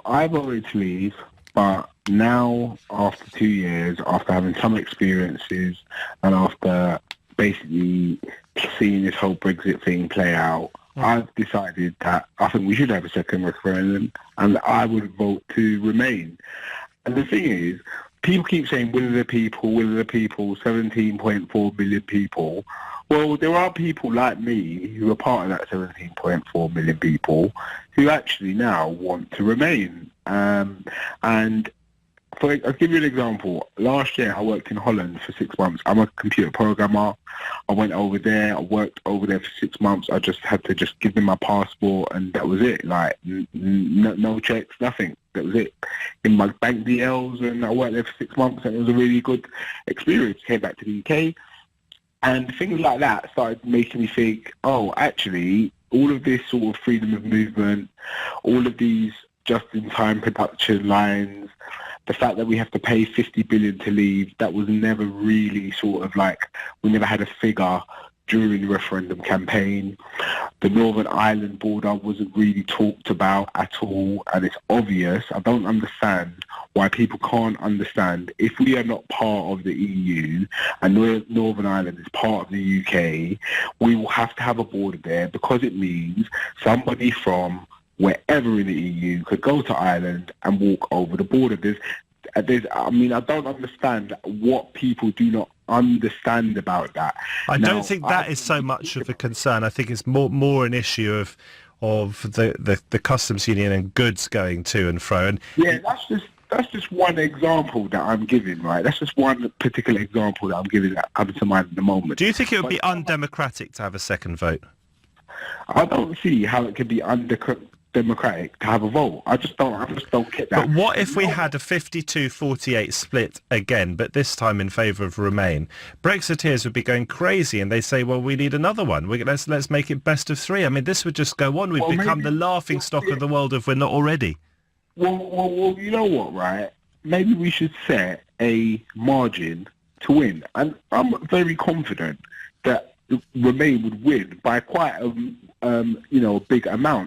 I voted to leave, but now, after 2 years, after having some experiences and after basically seeing this whole Brexit thing play out, I've decided that I think we should have a second referendum, and I would vote to remain. And the thing is, people keep saying, will the people, 17.4 million people. Well, there are people like me who are part of that 17.4 million people who actually now want to remain. And I'll give you an example. Last year, I worked in Holland for 6 months. I'm a computer programmer. I went over there. I worked over there for 6 months. I just had to just give them my passport, and that was it. Like, no checks, nothing. That was it. In my bank DLs, and I worked there for 6 months, and it was a really good experience. Came back to the UK, and things like that started making me think, oh, actually, all of this sort of freedom of movement, all of these just-in-time production lines, the fact that we have to pay 50 billion to leave, that was never really sort of like, we never had a figure during the referendum campaign. The Northern Ireland border wasn't really talked about at all, and it's obvious. I don't understand why people can't understand, if we are not part of the EU and Northern Ireland is part of the UK, we will have to have a border there, because it means somebody from wherever in the EU could go to Ireland and walk over the border. I don't understand what people do not understand about that. I don't think that is so much of a concern. I think it's more an issue of the customs union and goods going to and fro. And yeah, that's just one example that I'm giving, right? That's just one particular example that I'm giving that comes to mind at the moment. Do you think it would be undemocratic to have a second vote? I don't see how it could be democratic to have a vote. I just don't get that. But what if we had a 52-48 split again, but this time in favour of Remain? Brexiteers would be going crazy, and they say, well, we need another one. Let's make it best of three. I mean, this would just go on. We'd become the laughing stock of the world if we're not already. Well, you know what, right? Maybe we should set a margin to win. And I'm very confident that Remain would win by quite a big amount.